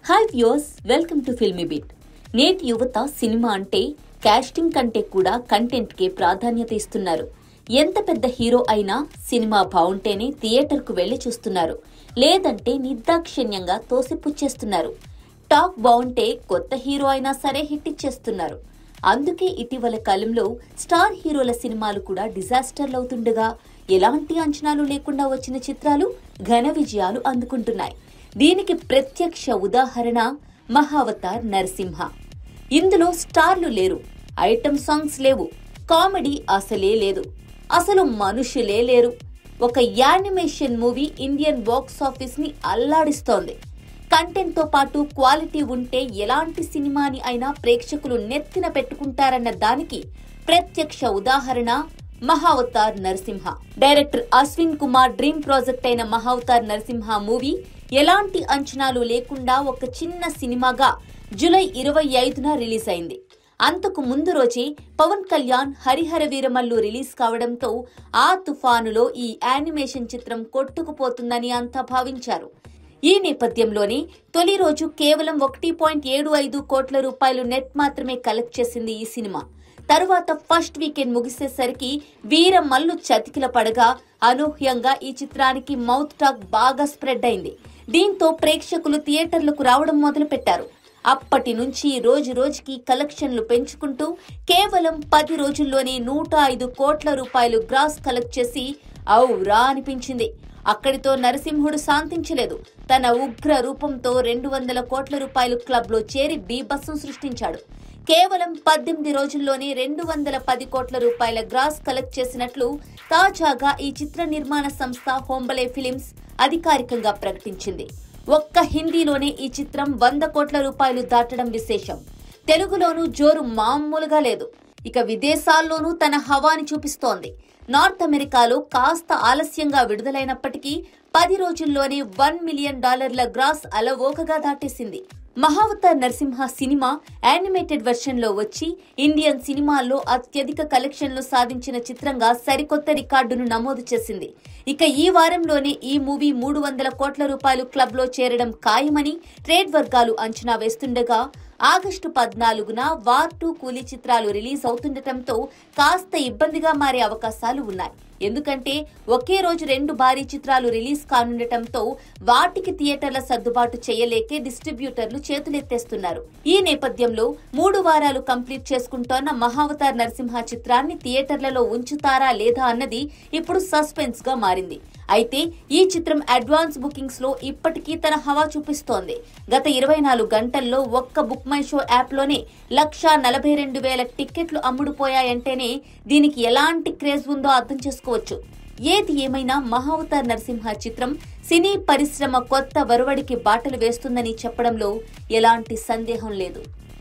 Hi viewers, welcome to filmy beat. నేటి యువత cinema అంటే కాస్టింగ్ కంటే కూడా కంటెంట్ కే ప్రాధాన్యత ఇస్తున్నారు. ఎంత పెద్ద హీరో అయినా సినిమా బాగుంటేనే థియేటర్కు వెళ్లి చూస్తున్నారు, లేదంటే నిర్దాక్షిణ్యంగా తోసిపుచ్చేస్తున్నారు. టాక్ బాగుంటే కొత్త హీరో అయినా సరే హిట్ ఇచ్చేస్తున్నారు. అందుకే ఇటీవల కాలంలో స్టార్ హీరోల సినిమాలు కూడా డిజాస్టర్లవుతుండగా ఎలాంటి అంచనాలు లేకుండా వచ్చిన చిత్రాలు ఘన విజయాలు అందుకుంటున్నాయి. దీనికి ప్రత్యక్ష ఉదాహరణ మహావతార్ నరసింహ. ఇందులో స్టార్లు లేరు, ఐటమ్ సాంగ్స్ లేవు, కామెడీ అసలే లేదు, అసలు మనుషులే లేరు. ఒక animation movie Indian box office ని అల్లాడిస్తోంది. కంటెంట్ తో పాటు క్వాలిటీ ఉంటే ఎలాంటి సినిమాని అయినా ప్రేక్షకులు నెత్తిన పెట్టుకుంటారన్న దానికి ప్రత్యక్ష ఉదాహరణ Mahavatar Narasimha. Director Ashwin Kumar dream project అయిన మహావతార్ నరసింహ మూవీ ఎలాంటి అంచనాలు లేకుండా ఒక చిన్న సినిమాగా జూలై 25న రిలీజ్ అయింది. అంతకు ముందు రోజే పవన్ కళ్యాణ్ హరిహర వీరమల్లు రిలీజ్ కావడంతో ఆ తుఫానులో ఈ యానిమేషన్ చిత్రం కొట్టుకుపోతుందని అంతా భావించారు. ఈ నేపథ్యంలోనే తొలి రోజు కేవలం 1.75 కోట్ల రూపాయలు నెట్ మాత్రమే కలెక్ట్ చేసింది ఈ సినిమా. తరువాత ఫస్ట్ వీకెండ్ ముగిసేసరికి వీరమల్లు చతికిల పడగా అనూహ్యంగా ఈ చిత్రానికి మౌత్ టాక్ బాగా స్ప్రెడ్ అయింది. దీంతో ప్రేక్షకులు థియేటర్లకు రావడం మొదలుపెట్టారు. అప్పటి నుంచి రోజు రోజుకి కలెక్షన్లు పెంచుకుంటూ కేవలం 10 రోజుల్లోనే 105 కోట్ల రూపాయలు గ్రాస్ కలెక్ట్ చేసి ఔరా అనిపించింది. అక్కడితో నరసింహుడు శాంతించలేదు. తన ఉగ్ర రూపంతో 200 కోట్ల రూపాయలు క్లబ్ లో చేరి బీభత్సం సృష్టించాడు. కేవలం 18 రోజుల్లోనే 210 కోట్ల రూపాయల గ్రాస్ కలెక్ట్ చేసినట్లు తాజాగా ఈ చిత్ర నిర్మాణ సంస్థ హోంబలే ఫిలిమ్స్ అధికారికంగా ప్రకటించింది. ఒక్క హిందీలోనే ఈ చిత్రం 100 కోట్ల రూపాయలు దాటడం విశేషం. తెలుగులోనూ జోరు మామూలుగా లేదు. ఇక విదేశాల్లోనూ తన హవాని చూపిస్తోంది. నార్త్ అమెరికాలో కాస్త ఆలస్యంగా విడుదలైనప్పటికీ 10 రోజుల్లోనే $1 మిలియన్ గ్రాస్ అలవోకగా దాటేసింది. Mahavatar Narasimha cinema animated version లో వచ్చి ఇండియన్ సినిమాల్లో అత్యధిక కలెక్షన్లు సాధించిన చిత్రంగా సరికొత్త రికార్డును నమోదు చేసింది. ఇక ఈ వారంలోనే ఈ మూవీ 300 కోట్ల రూపాయలు క్లబ్ లో చేరడం ఖాయమని ట్రేడ్ వర్గాలు అంచనా వేస్తుండగా ఆగస్టు 14న వార్ 2 కూలీ చిత్రాలు రిలీజ్ అవుతుండటంతో కాస్త ఇబ్బందిగా మారే అవకాశాలు ఉన్నాయి. ఎందుకంటే ఒకే రోజు 2 భారీ చిత్రాలు రిలీజ్ కానుండటంతో వాటికి థియేటర్ల సర్దుబాటు చేయలేకే డిస్ట్రిబ్యూటర్లు చేతులెత్తేస్తున్నారు. ఈ నేపథ్యంలో 3 వారాలు కంప్లీట్ చేసుకుంటోన్న మహావతార్ నరసింహ చిత్రాన్ని థియేటర్లలో ఉంచుతారా లేదా అన్నది ఇప్పుడు సస్పెన్స్ గా మారింది. అయితే ఈ చిత్రం అడ్వాన్స్ బుకింగ్స్ లో ఇప్పటికీ తన హవా చూపిస్తోంది. గత 24 గంటల్లో ఒక్క బుక్ మై షో యాప్ లోనే 142,000 టికెట్లు అమ్ముడుపోయాయంటేనే దీనికి ఎలాంటి క్రేజ్ ఉందో అర్థం చేసుకోవచ్చు. ఏది ఏమైనా మహావతార్ నరసింహ చిత్రం సినీ పరిశ్రమ కొత్త వరవడికి బాటలు వేస్తుందని చెప్పడంలో ఎలాంటి సందేహం లేదు.